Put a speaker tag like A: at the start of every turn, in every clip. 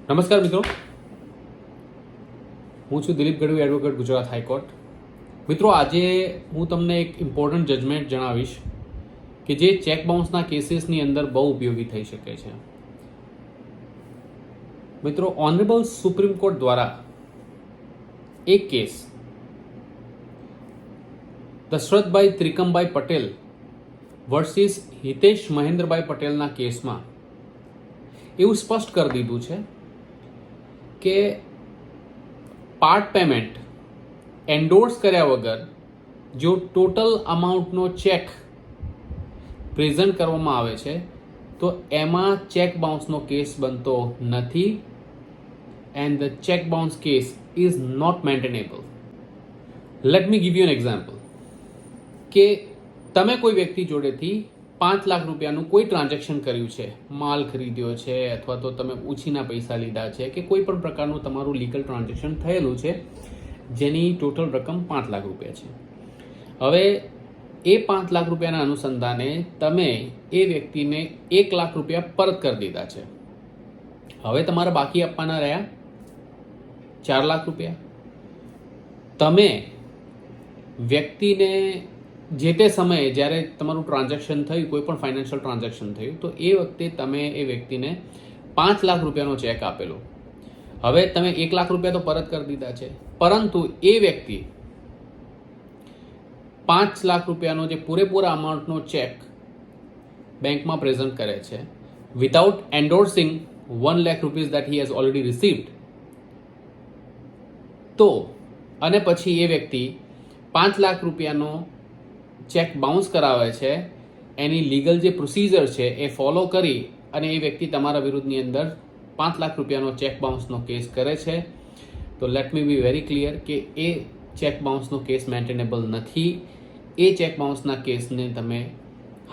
A: નમસ્કાર મિત્રો, હું છું દિલીપ ગઢવી, એડવોકેટ, ગુજરાત હાઈકોર્ટ. મિત્રો, આજે હું તમને એક ઇમ્પોર્ટન્ટ જજમેન્ટ જણાવીશ કે જે ચેક બાઉન્સના કેસીસની અંદર બહુ ઉપયોગી થઈ શકે છે. મિત્રો, ઓનરેબલ સુપ્રીમ કોર્ટ દ્વારા એક કેસ દશરથભાઈ ત્રિકમભાઈ પટેલ વર્સિસ હિતેશ મહેન્દ્રભાઈ પટેલના કેસમાં એવું સ્પષ્ટ કરી દીધું છે કે પાર્ટ પેમેન્ટ એન્ડોર્સ કર્યા વગર જો ટોટલ અમાઉન્ટનો ચેક પ્રેઝન્ટ કરવામાં આવે છે તો એમાં ચેક બાઉન્સનો કેસ બનતો નથી and the cheque bounce case is not maintainable. Let me give you an example કે તમે કોઈ વ્યક્તિ જોડેથી 5 લાખ રૂપિયાનું કોઈ ટ્રાન્ઝેક્શન કર્યું છે, માલ ખરીદ્યો છે અથવા તો તમે ઉછીના પૈસા લીધા છે કે કોઈ પણ પ્રકારનું તમારું લીગલ ટ્રાન્ઝેક્શન થયેલું છે જેની ટોટલ રકમ 5 લાખ રૂપિયા છે. હવે એ 5 લાખ રૂપિયાના અનુસંધાને તમે એ વ્યક્તિને 1 લાખ રૂપિયા પરત કરી દીધા છે. હવે તમારે બાકી આપવાના રહ્યા 4 લાખ રૂપિયા. તમે વ્યક્તિને જે તે સમયે જ્યારે તમારું ટ્રાન્ઝેક્શન થયું, કોઈ પણ ફાઇનાન્શિયલ ટ્રાન્ઝેક્શન થયું, તો એ વખતે તમે એ વ્યક્તિને 5 લાખ રૂપિયાનો ચેક આપેલો. હવે તમે 1 લાખ રૂપિયા તો પરત કરી દીધા છે, પરંતુ એ વ્યક્તિ 5 લાખ રૂપિયાનો જે પૂરેપૂરા અમાઉન્ટનો ચેક બેંકમાં પ્રેઝન્ટ કરે છે without endorsing 1 lakh rupees that he has already received. તો અને પછી એ વ્યક્તિ 5 લાખ રૂપિયાનો ચેક બાઉન્સ કરાવે છે, એની લીગલ જે પ્રોસિજર છે એ ફોલો કરી અને એ વ્યક્તિ તમારા વિરુદ્ધની અંદર 5 લાખ રૂપિયાનો ચેક બાઉન્સનો કેસ કરે છે, તો let me be very clear કે એ ચેક બાઉન્સનો કેસ મેન્ટેનેબલ નથી. એ ચેક બાઉન્સના કેસને તમે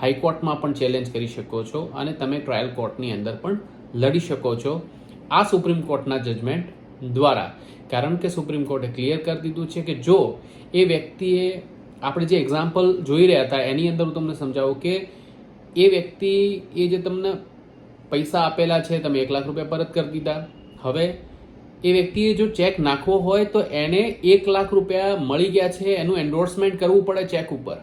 A: હાઈકોર્ટમાં પણ ચેલેન્જ કરી શકો છો અને તમે ટ્રાયલ કોર્ટની અંદર પણ લડી શકો છો આ સુપ્રીમ કોર્ટના જજમેન્ટ દ્વારા. કારણ કે સુપ્રીમ કોર્ટે ક્લિયર કરી દીધું છે કે જો એ વ્યક્તિએ, આપણે જે એક્ઝામ્પલ જોઈ રહ્યા હતા એની અંદર હું તમને સમજાવું કે એ વ્યક્તિ એ જે તમને પૈસા આપેલા છે, તમે 1 લાખ રૂપિયા પરત કરી દીધા. હવે એ વ્યક્તિએ જો ચેક નાખવો હોય તો એને 1 લાખ રૂપિયા મળી ગયા છે એનું એન્ડોર્સમેન્ટ કરવું પડે ચેક ઉપર,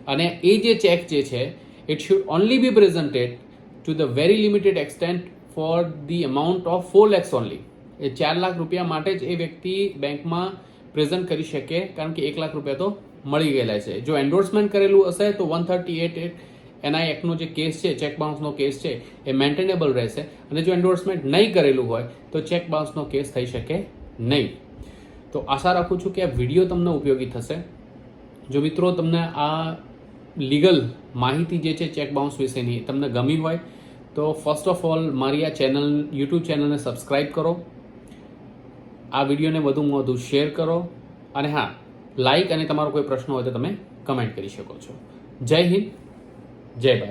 A: અને એ જે ચેક જે છે it should only be presented to the very limited extent for the amount of 4 lakhs only. એ 4 લાખ રૂપિયા માટે જ એ વ્યક્તિ બેંકમાં પ્રેઝન્ટ કરી શકે, કારણ કે 1 લાખ રૂપિયા તો મળી ગયેલા છે. જો એન્ડોર્સમેન્ટ કરેલું હશે તો 138 એનઆઈ એક્ટનો જે કેસ છે, ચેક બાઉન્સનો કેસ છે, એ મેન્ટેનેબલ રહેશે, અને જો એન્ડોર્સમેન્ટ નહીં કરેલું હોય તો ચેક બાઉન્સનો કેસ થઈ શકે નહીં. તો આશા રાખું છું કે આ વિડીયો તમને ઉપયોગી થશે. જો મિત્રો તમને આ લીગલ માહિતી જે છે ચેક બાઉન્સ વિશેની તમને ગમી હોય તો ફર્સ્ટ ઓફ ઓલ મારી આ યુટ્યુબ ચેનલને સબસ્ક્રાઈબ કરો, આ વિડીયોને વધુમાં વધુ શેર કરો, અને હા, લાઈક અને તમારો કોઈ પ્રશ્ન હોય તો તમે કમેન્ટ કરી શકો છો. જય હિન્દ, જય ભારત.